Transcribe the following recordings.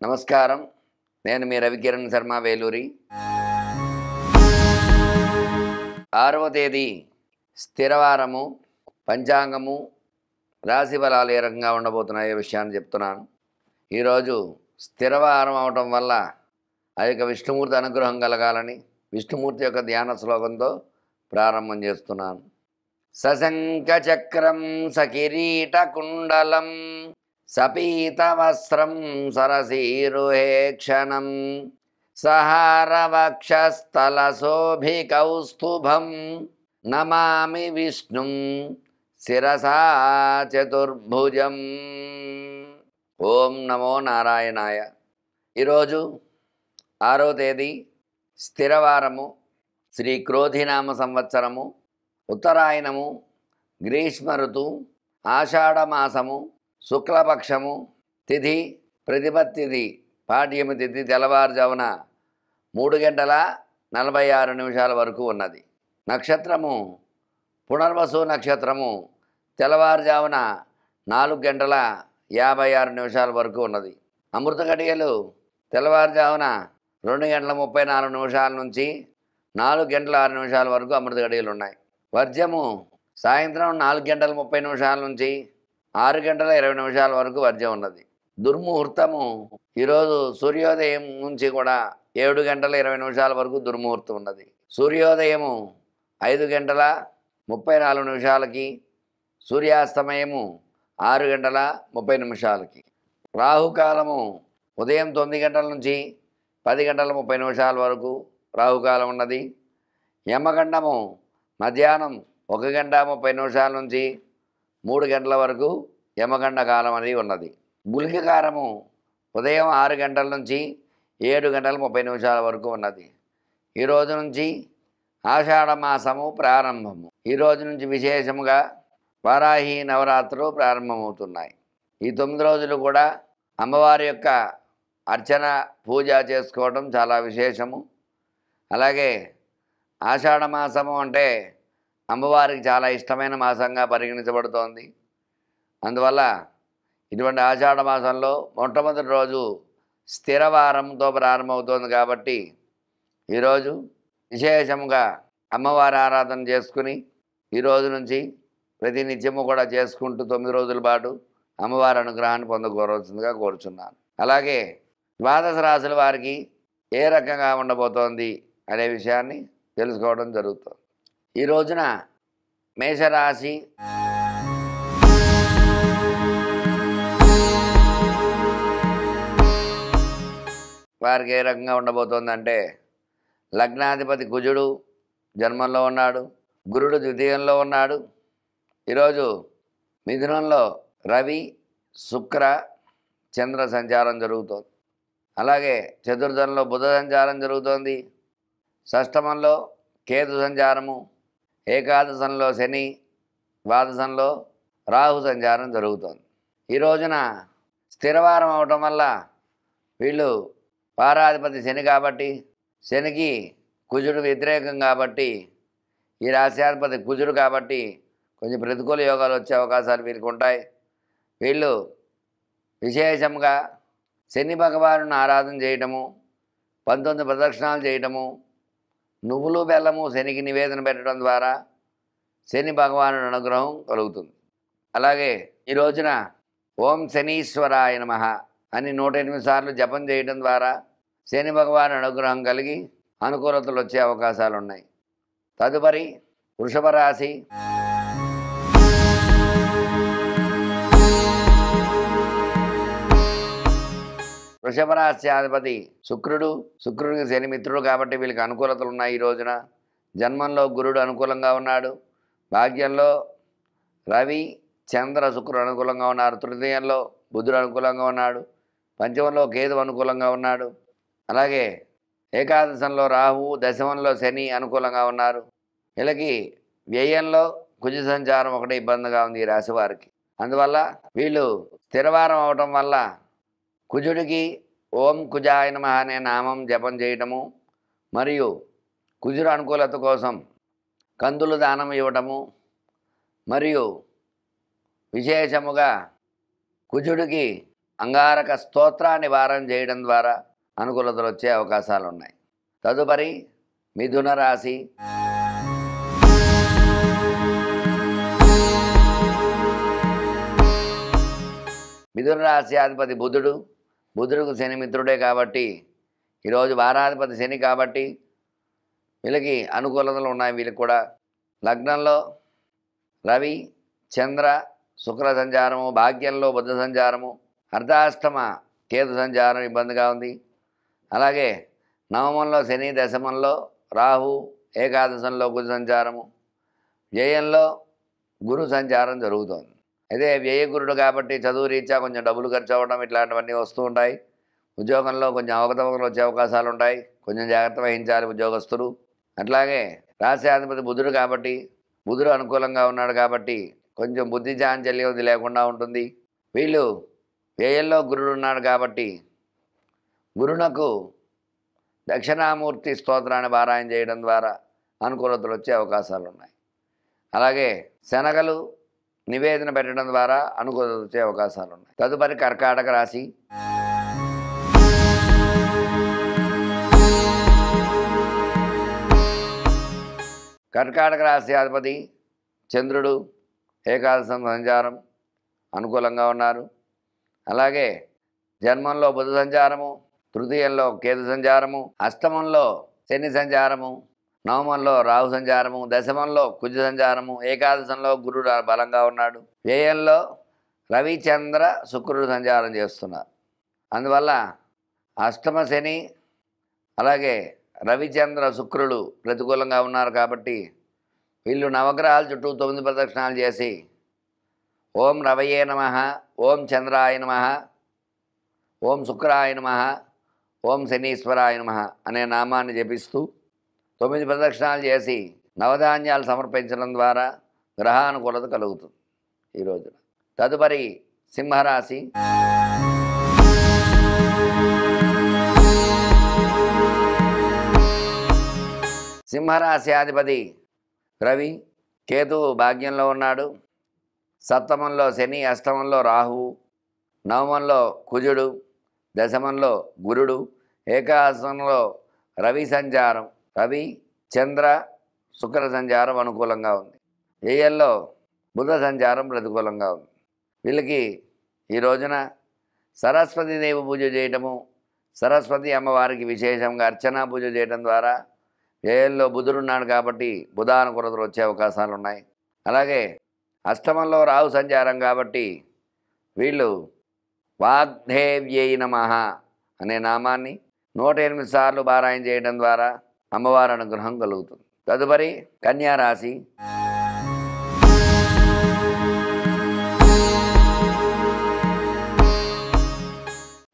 నమస్కారం. నేను మీ రవికిరణ్ శర్మ వేలూరి. 6వ తేదీ స్థిరవారము, పంచాంగము, రాశి ఫలాలు ఏ రకంగా ఉండబోతున్నాయో విషయాన్ని చెప్తున్నాను. ఈరోజు స్థిరవారం అవటం వల్ల ఆ యొక్క విష్ణుమూర్తి అనుగ్రహం కలగాలని విష్ణుమూర్తి యొక్క ధ్యాన శ్లోకంతో ప్రారంభం చేస్తున్నాను. సశంఖ చక్రం సకిరీట కుండలం సపీతవస్త్రం సరసీరుహేక్షణం సహారవక్షస్థలశోభికౌస్తుభం నమామి విష్ణుం శిరసా చతుర్భుజం. ఓం నమో నారాయణాయ. ఈరోజు 6వ తేదీ స్థిరవారము, శ్రీ క్రోధినామ సంవత్సరము, ఉత్తరాయణము, గ్రీష్మ ఋతువు, ఆషాఢమాసము, శుక్లపక్షము, తిథి ప్రతిపత్తిథి పాడ్యమి తిథి తెల్లవారుజామున 3:46 వరకు ఉన్నది. నక్షత్రము పునర్వసు నక్షత్రము తెల్లవారుజామున 4:56 వరకు ఉన్నది. అమృత గడియలు తెల్లవారుజామున 2:34 నుంచి 4:06 వరకు అమృత గడియలు ఉన్నాయి. వర్జము సాయంత్రం 4:30 నుంచి 6:20 వరకు వర్జం ఉన్నది. దుర్ముహూర్తము ఈరోజు సూర్యోదయం నుంచి కూడా 7:20 వరకు దుర్ముహూర్తం ఉన్నది. సూర్యోదయము 5:34 సూర్యాస్తమయము 6:30 రాహుకాలము ఉదయం 9 గంటల నుంచి 10:30 వరకు రాహుకాలం ఉన్నది. యమగండము మధ్యాహ్నం 1:30 నుంచి 3 గంటల వరకు యమగండ కాలం అనేది ఉన్నది. గుళికకారము ఉదయం 6 గంటల నుంచి 7:30 వరకు ఉన్నది. ఈరోజు నుంచి ఆషాఢ మాసము ప్రారంభము. ఈరోజు నుంచి విశేషముగా వారాహి నవరాత్రులు ప్రారంభమవుతున్నాయి. ఈ 9 రోజులు కూడా అమ్మవారి యొక్క అర్చన పూజ చేసుకోవడం చాలా విశేషము. అలాగే ఆషాఢ మాసము అంటే అమ్మవారికి చాలా ఇష్టమైన మాసంగా పరిగణించబడుతోంది. అందువల్ల ఇటువంటి ఆషాఢ మాసంలో మొట్టమొదటి రోజు స్థిరవారంతో ప్రారంభమవుతోంది కాబట్టి ఈరోజు విశేషముగా అమ్మవారి ఆరాధన చేసుకుని ఈరోజు నుంచి ప్రతి నిత్యము కూడా చేసుకుంటూ 9 రోజుల పాటు అమ్మవారి అనుగ్రహాన్ని పొందుకోవాల్సిందిగా కోరుచున్నాను. అలాగే ద్వాదశ రాశుల వారికి ఏ రకంగా ఉండబోతోంది అనే విషయాన్ని తెలుసుకోవడం జరుగుతుంది. ఈ రోజున మేషరాశి వారికి ఏ రకంగా ఉండబోతోందంటే, లగ్నాధిపతి కుజుడు జన్మంలో ఉన్నాడు, గురుడు ద్వితీయంలో ఉన్నాడు. ఈరోజు మిథునంలో రవి, శుక్ర, చంద్ర సంచారం జరుగుతోంది. అలాగే చతుర్థంలో బుధ సంచారం జరుగుతోంది. షష్టమంలో కేతు సంచారము, ఏకాదశంలో శని, ద్వాదశంలో రాహు సంచారం జరుగుతోంది. ఈ రోజున స్థిరవారం అవటం వల్ల వీళ్ళు వారాధిపతి శని కాబట్టి, శనికి కుజుడు వ్యతిరేకం కాబట్టి, ఈ రాశ్యాధిపతి కుజుడు కాబట్టి కొంచెం ప్రతికూల యోగాలు వచ్చే అవకాశాలు వీరికి ఉంటాయి. వీళ్ళు విశేషంగా శని భగవాను ఆరాధన చేయటము, 19 ప్రదక్షిణాలు చేయటము, నువ్వులు బెల్లము శనికి నివేదన పెట్టడం ద్వారా శని భగవాను అనుగ్రహం కలుగుతుంది. అలాగే ఈ రోజున ఓం శనీశ్వరాయ నమః అని 108 సార్లు జపం చేయడం ద్వారా శని భగవాను అనుగ్రహం కలిగి అనుకూలతలు వచ్చే అవకాశాలు ఉన్నాయి. తదుపరి వృషభ రాశి. వృషభ రాశి అధిపతి శుక్రుడికి శని మిత్రుడు కాబట్టి వీళ్ళకి అనుకూలతలు ఉన్నాయి. ఈ రోజున జన్మంలో గురుడు అనుకూలంగా ఉన్నాడు, భాగ్యంలో రవి, చంద్ర, శుక్రుడు అనుకూలంగా ఉన్నారు, తృతీయంలో బుధుడు అనుకూలంగా ఉన్నాడు, పంచమంలో కేతు అనుకూలంగా ఉన్నాడు. అలాగే ఏకాదశంలో రాహువు, దశమంలో శని అనుకూలంగా ఉన్నారు. వీళ్ళకి వ్యయంలో కుజ సంచారం ఒకటే ఇబ్బందిగా ఉంది ఈ రాశి వారికి. అందువల్ల వీళ్ళు స్థిరవారం అవటం వల్ల కుజుడికి ఓం కుజాయ నమః అనే నామం జపం చేయటము, మరియు కుజుడు అనుకూలత కోసం కందులు దానం ఇవ్వటము, మరియు విశేషముగా కుజుడికి అంగారక స్తోత్రాన్ని వారం చేయడం ద్వారా అనుకూలతలు వచ్చే అవకాశాలు ఉన్నాయి. తదుపరి మిథున రాశి. మిథున రాశి అధిపతి బుధుడు. బుధుడికి శని మిత్రుడే కాబట్టి ఈరోజు వారాధిపతి శని కాబట్టి వీళ్ళకి అనుకూలతలు ఉన్నాయి. వీళ్ళకి కూడా లగ్నంలో రవి చంద్ర శుక్ర సంచారము, భాగ్యంలో బుధ సంచారము, అర్ధాష్టమ కేతు సంచారం ఇబ్బందిగా ఉంది. అలాగే నవమంలో శని, దశమంలో రాహు, ఏకాదశంలో కుజ సంచారము, వ్యయంలో గురు సంచారం జరుగుతోంది. అయితే వ్యయగురుడు కాబట్టి చదువు రీత్యా కొంచెం డబ్బులు ఖర్చు అవ్వడం ఇట్లాంటివన్నీ వస్తూ ఉంటాయి. ఉద్యోగంలో కొంచెం అవకతవకలు వచ్చే అవకాశాలు ఉంటాయి. కొంచెం జాగ్రత్త వహించాలి ఉద్యోగస్తులు. అట్లాగే రాశ్యాధిపతి బుధుడు కాబట్టి బుధుడు అనుకూలంగా ఉన్నాడు కాబట్టి కొంచెం బుద్ధి చాంచల్యం లేకుండా ఉంటుంది. వీళ్ళు వ్యయంలో గురుడు ఉన్నాడు కాబట్టి గురునకు దక్షిణామూర్తి స్తోత్రాన్ని పారాయణ చేయడం ద్వారా అనుకూలతలు వచ్చే అవకాశాలు ఉన్నాయి. అలాగే శనగలు నివేదన పెట్టడం ద్వారా అనుకూలత వచ్చే అవకాశాలు ఉన్నాయి. తదుపరి కర్కాటక రాశి. కర్కాటక రాశి అధిపతి చంద్రుడు, ఏకాదశం సంచారం అనుకూలంగా ఉన్నారు. అలాగే జన్మంలో బుధ సంచారము, తృతీయంలో కేతు సంచారము, అష్టమంలో శని సంచారము, నవమంలో రాహు సంచారము, దశమంలో కుజ సంచారము, ఏకాదశంలో గురుడు బలంగా ఉన్నాడు. వ్యయంలో రవిచంద్ర శుక్రుడు సంచారం చేస్తున్నారు. అందువల్ల అష్టమ శని అలాగే రవిచంద్ర శుక్రుడు ప్రతికూలంగా ఉన్నారు కాబట్టి వీళ్ళు నవగ్రహాల చుట్టూ 9 ప్రదక్షిణాలు చేసి ఓం రవయే నమః, ఓం చంద్రాయ నమః, ఓం శుక్రాయ నమః, ఓం శనీశ్వరాయ నమః అనే నామాన్ని జపిస్తూ 9 ప్రదక్షిణాలు చేసి నవధాన్యాలు సమర్పించడం ద్వారా గ్రహానుకూలత కలుగుతుంది ఈ రోజున. తదుపరి సింహరాశి. సింహరాశి అధిపతి రవి, కేతువు భాగ్యంలో ఉన్నాడు. సప్తమంలో శని, అష్టమంలో రాహువు, నవమంలో కుజుడు, దశమంలో గురుడు, ఏకాదశంలో రవి సంచారం, రవి చంద్ర శుక్ర సంచారం అనుకూలంగా ఉంది. వ్యయంలో బుధ సంచారం ప్రతికూలంగా ఉంది. వీళ్ళకి ఈ రోజున సరస్వతీదేవి పూజ చేయటము, సరస్వతి అమ్మవారికి విశేషంగా అర్చనా పూజ చేయడం ద్వారా వ్యయంలో బుధుడున్నాడు కాబట్టి బుధానుకూలతలు వచ్చే అవకాశాలు ఉన్నాయి. అలాగే అష్టమంలో రాహు సంచారం కాబట్టి వీళ్ళు వాగ్దేవ్యై నమః అనే నామాన్ని 108 సార్లు పారాయణ చేయడం ద్వారా అమ్మవారి అనుగ్రహం కలుగుతుంది. తదుపరి కన్యా రాశి.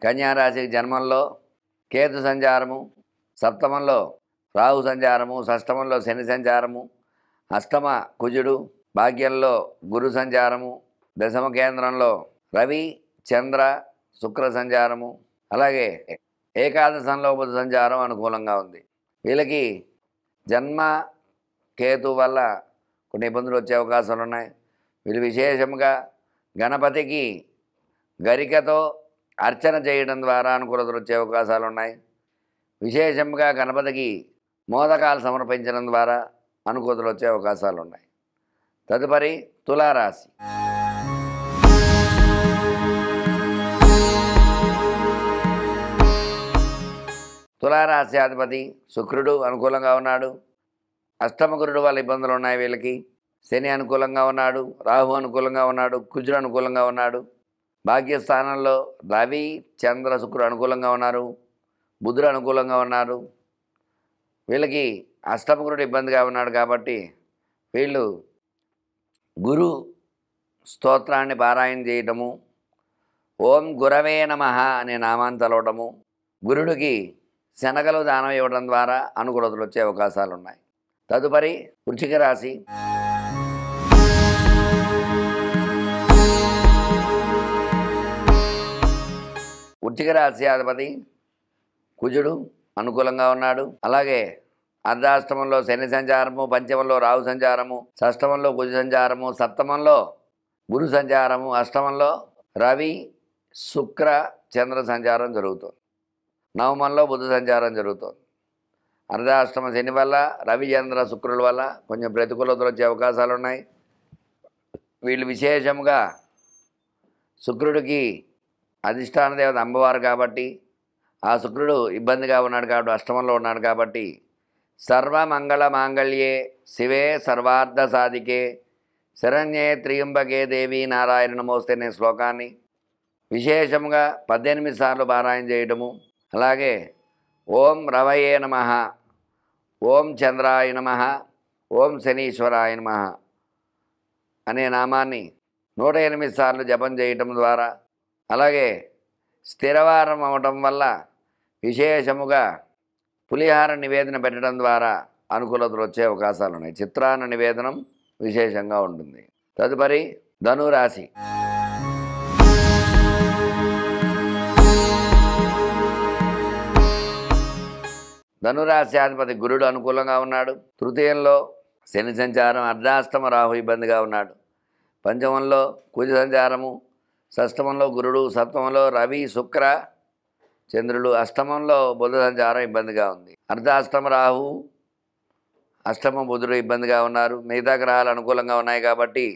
కన్యా రాశికి జన్మంలో కేతు సంచారము, సప్తమంలో రాహు సంచారము, షష్టమంలో శని సంచారము, అష్టమ కుజుడు, భాగ్యంలో గురు సంచారము, దశమ కేంద్రంలో రవి చంద్ర శుక్ర సంచారము, అలాగే ఏకాదశంలో బుధ సంచారం అనుకూలంగా ఉంది. వీళ్ళకి జన్మ కేతు వల్ల కొన్ని ఇబ్బందులు వచ్చే అవకాశాలు ఉన్నాయి. వీళ్ళు విశేషంగా గణపతికి గరికతో అర్చన చేయడం ద్వారా అనుకూలతలు వచ్చే అవకాశాలు ఉన్నాయి. విశేషంగా గణపతికి మోదకాలు సమర్పించడం ద్వారా అనుకూలతలు వచ్చే అవకాశాలు ఉన్నాయి. తదుపరి తులారాశి. తులారాశి అధిపతి శుక్రుడు అనుకూలంగా ఉన్నాడు. అష్టమ గురుడు వల్ల ఇబ్బందులు ఉన్నాయి వీళ్ళకి. శని అనుకూలంగా ఉన్నాడు, రాహు అనుకూలంగా ఉన్నాడు, కుజుడు అనుకూలంగా ఉన్నాడు. భాగ్యస్థానంలో రవి చంద్ర శుక్రుడు అనుకూలంగా ఉన్నారు, బుధుడు అనుకూలంగా ఉన్నారు. వీళ్ళకి అష్టమ గురుడు ఇబ్బందిగా ఉన్నాడు కాబట్టి వీళ్ళు గురు స్తోత్రాన్ని పారాయణ చేయటము, ఓం గురవే నమః అనే నామాన్ని తలవటము, గురుడికి శనగలు దానం ఇవ్వడం ద్వారా అనుకూలతలు వచ్చే అవకాశాలు ఉన్నాయి. తదుపరి వృశ్చిక రాశి. వృశ్చిక రాశి అధిపతి కుజుడు అనుకూలంగా ఉన్నాడు. అలాగే అర్ధాష్టమంలో శని సంచారము, పంచమంలో రాహు సంచారము, షష్టమంలో కుజ సంచారము, సప్తమంలో గురు సంచారము, అష్టమంలో రవి శుక్ర చంద్ర సంచారం జరుగుతుంది. నవమంలో బుధ సంచారం జరుగుతుంది. అర్ధాష్టమ శని వల్ల రవి చంద్ర శుక్రుల వల్ల కొంచెం ప్రతికూలతలు వచ్చే అవకాశాలు ఉన్నాయి. వీళ్ళు విశేషంగా శుక్రుడికి అధిష్టాన దేవత అమ్మవారు కాబట్టి ఆ శుక్రుడు ఇబ్బందిగా ఉన్నాడు కాబట్టి అష్టమంలో ఉన్నాడు కాబట్టి సర్వమంగళ మాంగళ్యే శివే సర్వార్థ సాధికే శరణ్యే త్రియంబకే దేవి నారాయణ నమోస్తే అనే శ్లోకాన్ని విశేషంగా 18 సార్లు పారాయణ చేయటము, అలాగే ఓం రవయే నమః, ఓం చంద్రాయ నమః, ఓం శనీశ్వరాయ నమః అనే నామాన్ని 108 సార్లు జపం చేయటం ద్వారా, అలాగే స్థిరవారం అవటం వల్ల విశేషముగా పులిహార నివేదన పెట్టడం ద్వారా అనుకూలతలు వచ్చే అవకాశాలు ఉన్నాయి. చిత్రాన్న నివేదనం విశేషంగా ఉంటుంది. తదుపరి ధనురాశి. ధనురాశ్యాధిపతి గురుడు అనుకూలంగా ఉన్నాడు. తృతీయంలో శని సంచారం, అర్ధాష్టమ రాహు ఇబ్బందిగా ఉన్నాడు. పంచమంలో కుజ సంచారము, షష్టమంలో గురుడు, సప్తమంలో రవి శుక్ర చంద్రులు, అష్టమంలో బుధ సంచారం ఇబ్బందిగా ఉంది. అర్ధాష్టమ రాహు, అష్టమ బుధుడు ఇబ్బందిగా ఉన్నారు. మిగతా గ్రహాలు అనుకూలంగా ఉన్నాయి కాబట్టి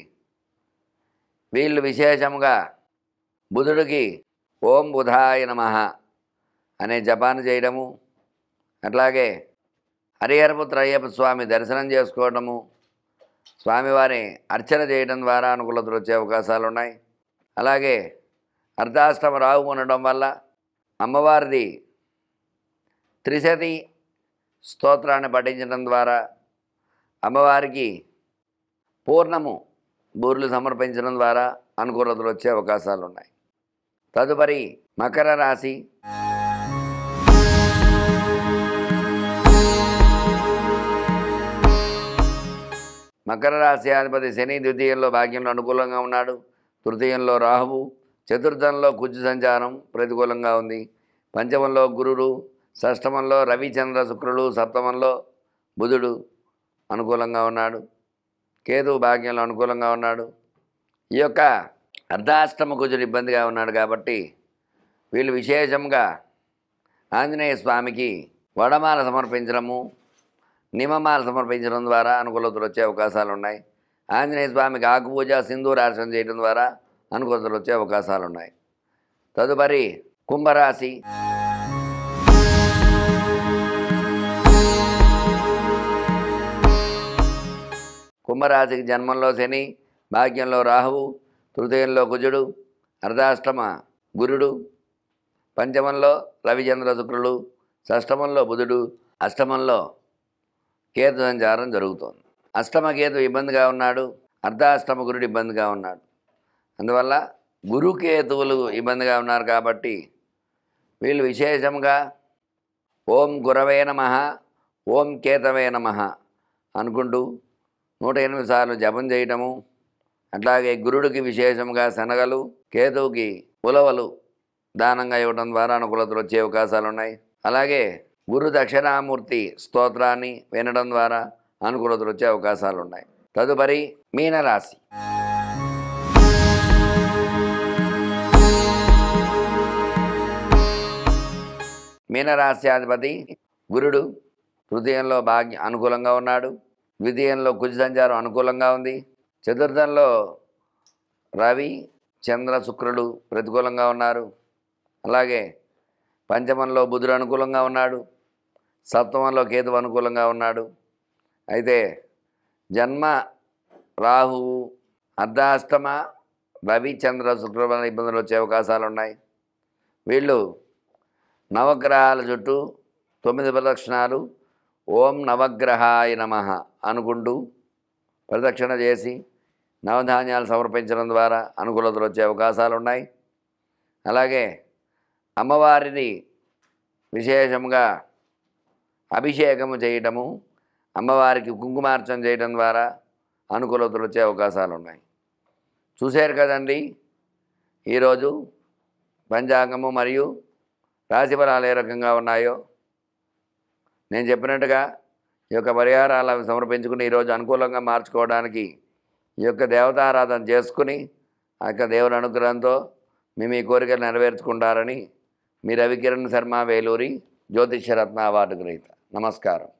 వీళ్ళు విశేషంగా బుధుడికి ఓం బుధాయ నమః అనే జపాన్ని చేయడము, అట్లాగే హరిహరపుత్ర అయ్యప్ప స్వామి దర్శనం చేసుకోవడము, స్వామివారి అర్చన చేయడం ద్వారా అనుకూలతలు వచ్చే అవకాశాలు ఉన్నాయి. అలాగే అర్ధాష్టమ రాహు ఉండడం వల్ల అమ్మవారిది త్రిశతి స్తోత్రాన్ని పఠించడం ద్వారా అమ్మవారికి పూర్ణము బూర్లు సమర్పించడం ద్వారా అనుకూలతలు వచ్చే అవకాశాలు ఉన్నాయి. తదుపరి మకర రాశి. మకర రాశి అధిపతి శని ద్వితీయంలో భాగ్యంలో అనుకూలంగా ఉన్నాడు. తృతీయంలో రాహువు, చతుర్థంలో కుజ సంచారం ప్రతికూలంగా ఉంది. పంచమంలో గురుడు, షష్టమంలో రవి చంద్ర శుక్రుడు, సప్తమంలో బుధుడు అనుకూలంగా ఉన్నాడు. కేతువు భాగ్యంలో అనుకూలంగా ఉన్నాడు. ఈ యొక్క అర్ధాష్టమ కుజుడు ఇబ్బందిగా ఉన్నాడు కాబట్టి వీళ్ళు విశేషంగా ఆంజనేయ స్వామికి వడమాల సమర్పించడము, నిమమాల సమర్పించడం ద్వారా అనుకూలతలు వచ్చే అవకాశాలు ఉన్నాయి. ఆంజనేయ స్వామికి ఆకుపూజ, సింధూరార్చన చేయడం ద్వారా అనుకూలతలు వచ్చే అవకాశాలు ఉన్నాయి. తదుపరి కుంభరాశి. కుంభరాశికి జన్మంలో శని, భాగ్యంలో రాహువు, తృతీయంలో కుజుడు, అర్ధాష్టమ గురుడు, పంచమంలో రవిచంద్ర శుక్రుడు, షష్టమంలో బుధుడు, అష్టమంలో కేతు సంచారం జరుగుతోంది. అష్టమ కేతు ఇబ్బందిగా ఉన్నాడు, అర్ధాష్టమ గురుడు ఇబ్బందిగా ఉన్నాడు. అందువల్ల గురుకేతువులు ఇబ్బందిగా ఉన్నారు కాబట్టి వీళ్ళు విశేషంగా ఓం గురవే నమః, ఓం కేతవే నమః అనుకుంటూ 108 సార్లు జపం చేయటము, అట్లాగే గురుడికి విశేషంగా శనగలు, కేతువుకి ఉలవలు దానంగా ఇవ్వడం ద్వారా అనుకూలతలు వచ్చే అవకాశాలు ఉన్నాయి. అలాగే గురు దక్షిణామూర్తి స్తోత్రాన్ని వినడం ద్వారా అనుకూలతలు వచ్చే అవకాశాలు ఉన్నాయి. తదుపరి మీనరాశి. మీనరాశ్యాధిపతి గురుడు తృతీయంలో అనుకూలంగా ఉన్నాడు. ద్వితీయంలో కుజ సంచారం అనుకూలంగా ఉంది. చతుర్థంలో రవి చంద్ర శుక్రుడు ప్రతికూలంగా ఉన్నారు. అలాగే పంచమంలో బుధుడు అనుకూలంగా ఉన్నాడు. సప్తమంలో కేతువు అనుకూలంగా ఉన్నాడు. అయితే జన్మ రాహువు, అర్ధాష్టమ రవి చంద్ర శుక్ర వలన ఇబ్బందులు వచ్చే అవకాశాలు ఉన్నాయి. వీళ్ళు నవగ్రహాల చుట్టూ 9 ప్రదక్షిణాలు ఓం నవగ్రహాయ నమః అనుకుంటూ ప్రదక్షిణ చేసి నవధాన్యాలు సమర్పించడం ద్వారా అనుకూలతలు వచ్చే అవకాశాలు ఉన్నాయి. అలాగే అమ్మవారిని విశేషంగా అభిషేకము చేయటము, అమ్మవారికి కుంకుమార్చన చేయడం ద్వారా అనుకూలతలు వచ్చే అవకాశాలు ఉన్నాయి. చూశారు కదండి ఈరోజు పంచాంగము మరియు రాశి ఫలాలు ఏ రకంగా ఉన్నాయో. నేను చెప్పినట్టుగా ఈ యొక్క పరిహారాలు సమర్పించుకుని ఈరోజు అనుకూలంగా మార్చుకోవడానికి ఈ యొక్క దేవతారాధన చేసుకుని ఆ యొక్క దేవుని అనుగ్రహంతో మీ కోరికలు నెరవేర్చుకుంటారని మీ రవికిరణ్ శర్మ, వేలూరి జ్యోతిష్యరత్న అవార్డు గ్రహీత. నమస్కారం.